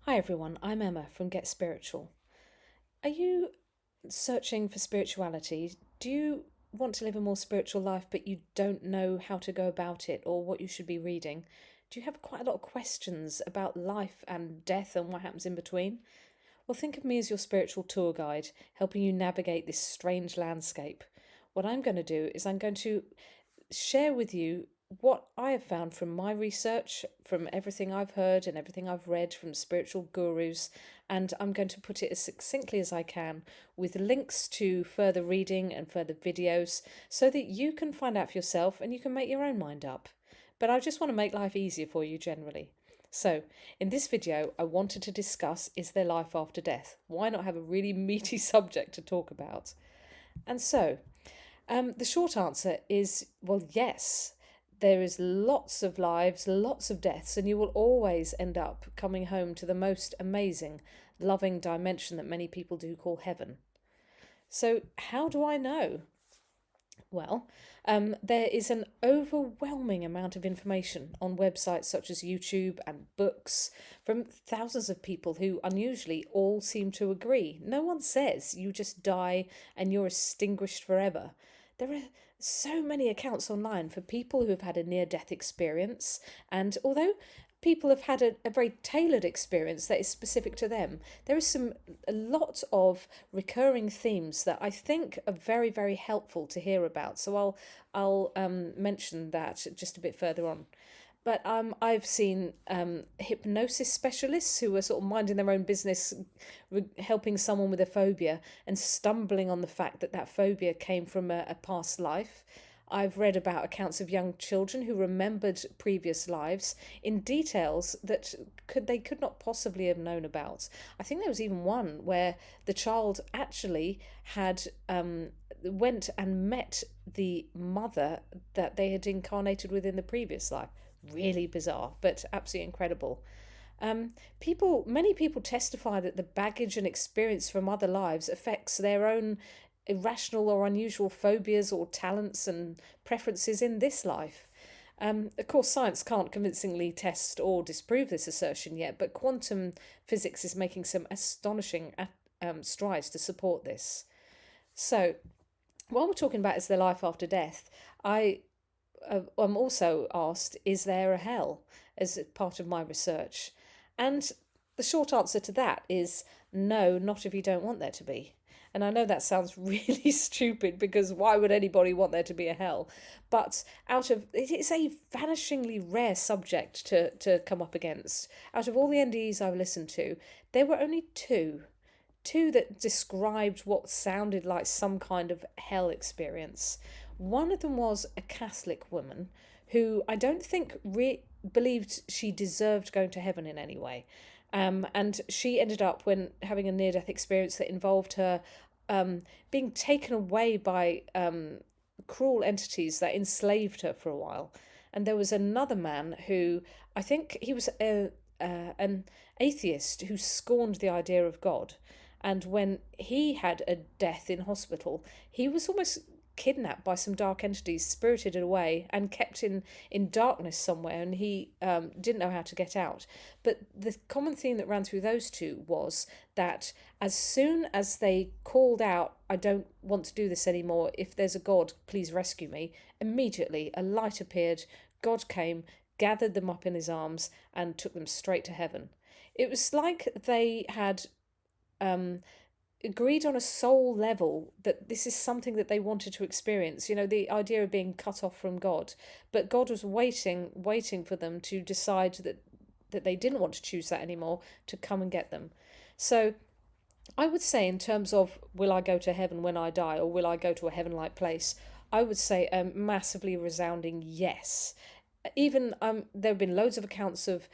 Hi everyone, I'm Emma from Get Spiritual. Are you searching for spirituality? Do you want to live a more spiritual life but you don't know how to go about it or what you should be reading? Do you have quite a lot of questions about life and death and what happens in between? Well, think of me as your spiritual tour guide, helping you navigate this strange landscape. What I'm going to do is I'm going to share with you what I have found from my research, from everything I've heard and everything I've read from spiritual gurus, and I'm going to put it as succinctly as I can with links to further reading and further videos so that you can find out for yourself and you can make your own mind up. But I just want to make life easier for you generally. So, in this video, I wanted to discuss, is there life after death? Why not have a really meaty subject to talk about? And so, the short answer is, well, yes. There is lots of lives, lots of deaths, and you will always end up coming home to the most amazing, loving dimension that many people do call heaven. So, how do I know? Well, there is an overwhelming amount of information on websites such as YouTube and books from thousands of people who unusually all seem to agree. No one says you just die and you're extinguished forever. There are so many accounts online for people who have had a near death experience, and although people have had a very tailored experience that is specific to them, there is a lot of recurring themes that I think are very, very helpful to hear about. So I'll mention that just a bit further on. But I've seen hypnosis specialists who are sort of minding their own business, helping someone with a phobia and stumbling on the fact that that phobia came from a past life. I've read about accounts of young children who remembered previous lives in details that they could not possibly have known about. I think there was even one where the child actually had went and met the mother that they had incarnated with in the previous life. Really bizarre, but absolutely incredible. Many people testify that the baggage and experience from other lives affects their own irrational or unusual phobias or talents and preferences in this life. Of course, science can't convincingly test or disprove this assertion yet, but quantum physics is making some astonishing strides to support this. So, while we're talking about is there life after death, I'm also asked, is there a hell, as part of my research? And the short answer to that is no, not if you don't want there to be. And I know that sounds really stupid because why would anybody want there to be a hell? But it's a vanishingly rare subject to come up against. Out of all the NDEs I've listened to, there were only two that described what sounded like some kind of hell experience. One of them was a Catholic woman who I don't think believed she deserved going to heaven in any way. And she ended up when having a near death experience that involved her being taken away by cruel entities that enslaved her for a while. And there was another man who I think he was an atheist who scorned the idea of God. And when he had a death in hospital, he was almost kidnapped by some dark entities, spirited away, and kept in darkness somewhere, and he didn't know how to get out. But the common theme that ran through those two was that as soon as they called out, I don't want to do this anymore, if there's a God, please rescue me, immediately a light appeared, God came, gathered them up in his arms, and took them straight to heaven. It was like they had um, agreed on a soul level that this is something that they wanted to experience. You know, the idea of being cut off from God, but God was waiting for them to decide that they didn't want to choose that anymore, to come and get them. So I would say, in terms of will I go to heaven when I die, or will I go to a heaven-like place, I would say a massively resounding yes. Even there have been loads of accounts of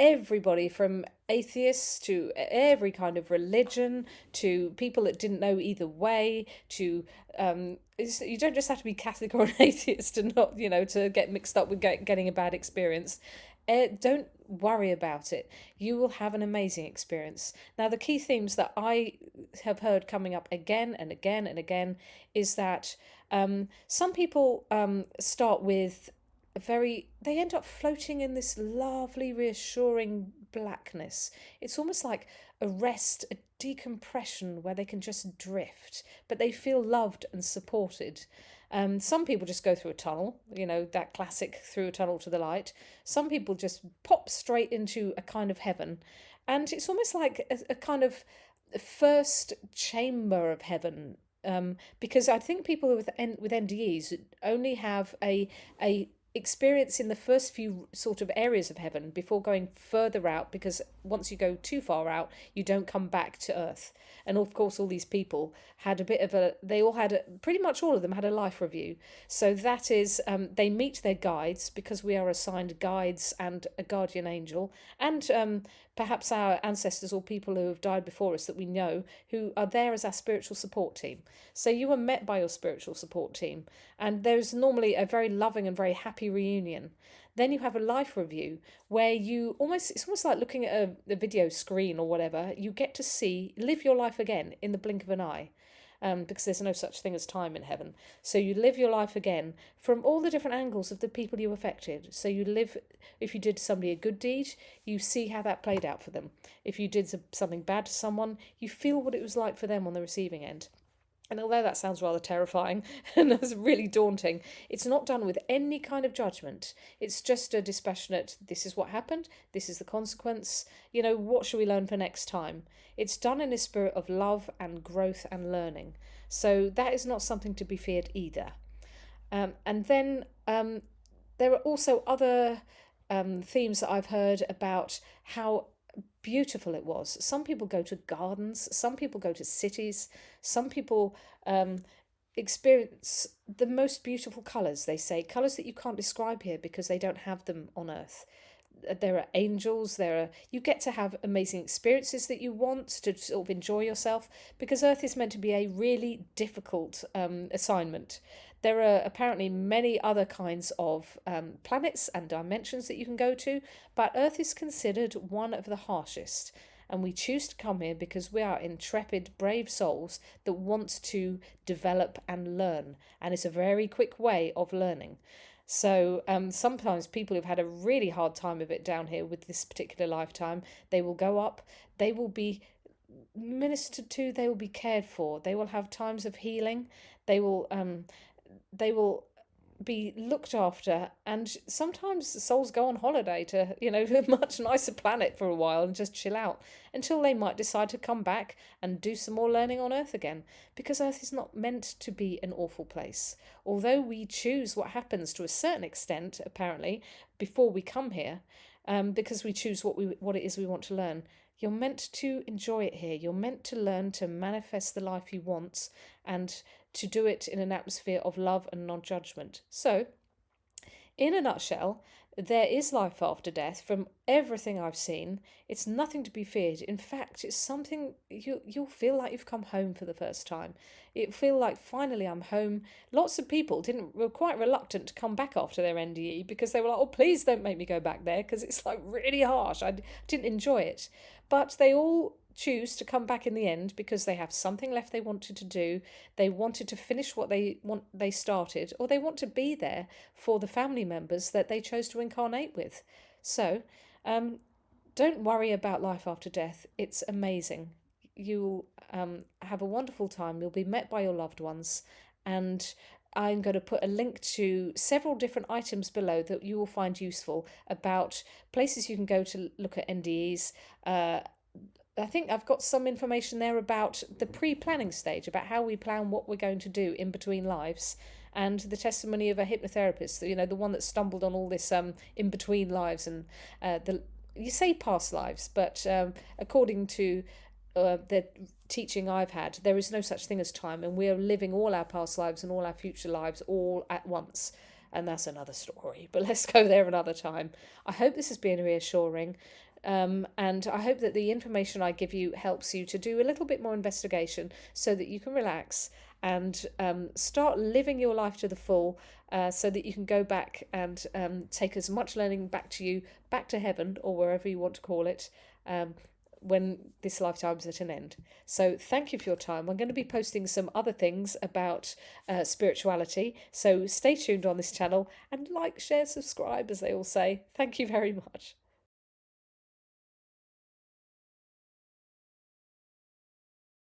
everybody from atheists to every kind of religion to people that didn't know either way to you don't just have to be Catholic or an atheist to not, to get mixed up with getting a bad experience. Don't worry about it. You will have an amazing experience. Now, the key themes that I have heard coming up again and again and again is that some people start with they end up floating in this lovely, reassuring blackness. It's almost like a rest, a decompression where they can just drift, but they feel loved and supported. Some people just go through a tunnel, that classic through a tunnel to the light. Some people just pop straight into a kind of heaven. And it's almost like a kind of first chamber of heaven. Because I think people with NDEs only have a experience in the first few sort of areas of heaven before going further out, because once you go too far out you don't come back to earth. And of course all these people had a bit of a they all had pretty much all of them had a life review. So that is, they meet their guides, because we are assigned guides and a guardian angel, and perhaps our ancestors or people who have died before us that we know, who are there as our spiritual support team. So you are met by your spiritual support team, and there's normally a very loving and very happy reunion. Then you have a life review where it's almost like looking at a video screen or whatever. You get to live your life again in the blink of an eye. Because there's no such thing as time in heaven. So you live your life again from all the different angles of the people you affected. So if you did somebody a good deed, you see how that played out for them. If you did something bad to someone, you feel what it was like for them on the receiving end. And although that sounds rather terrifying and that's really daunting, it's not done with any kind of judgment. It's just a dispassionate, this is what happened, this is the consequence, what should we learn for next time? It's done in a spirit of love and growth and learning. So that is not something to be feared either. And then there are also other themes that I've heard about how beautiful it was. Some people go to gardens, some people go to cities, some people experience the most beautiful colours, they say, colours that you can't describe here because they don't have them on earth. There are angels, you get to have amazing experiences that you want to sort of enjoy yourself, because earth is meant to be a really difficult assignment. There are apparently many other kinds of planets and dimensions that you can go to, but earth is considered one of the harshest. And we choose to come here because we are intrepid, brave souls that want to develop and learn. And it's a very quick way of learning. So sometimes people who've had a really hard time of it down here with this particular lifetime, they will go up, they will be ministered to, they will be cared for, they will have times of healing, they will be looked after, and sometimes souls go on holiday to a much nicer planet for a while and just chill out until they might decide to come back and do some more learning on earth again, because earth is not meant to be an awful place. Although we choose what happens to a certain extent apparently before we come here, because we choose what it is we want to learn. You're meant to enjoy it here. You're meant to learn to manifest the life you want and to do it in an atmosphere of love and non-judgment. So, in a nutshell, there is life after death. From everything I've seen, it's nothing to be feared. In fact, it's something you'll feel like you've come home for the first time. It feel like finally I'm home. Lots of people were quite reluctant to come back after their NDE because they were like, oh, please don't make me go back there because it's like really harsh. I didn't enjoy it. But they all choose to come back in the end because they have something left they wanted to do. They wanted to finish what they started, or they want to be there for the family members that they chose to incarnate with. So don't worry about life after death. It's amazing. You'll have a wonderful time. You'll be met by your loved ones, and I'm going to put a link to several different items below that you will find useful about places you can go to look at NDEs. I think I've got some information there about the pre-planning stage, about how we plan what we're going to do in between lives, and the testimony of a hypnotherapist, the one that stumbled on all this in between lives, and you say past lives, but according to the teaching I've had, there is no such thing as time, and we are living all our past lives and all our future lives all at once. And that's another story, but let's go there another time. I hope this has been reassuring. And I hope that the information I give you helps you to do a little bit more investigation so that you can relax and start living your life to the full, so that you can go back and take as much learning back to you, back to heaven, or wherever you want to call it, when this lifetime's at an end. So thank you for your time. I'm going to be posting some other things about spirituality, so stay tuned on this channel and like, share, subscribe, as they all say. Thank you very much.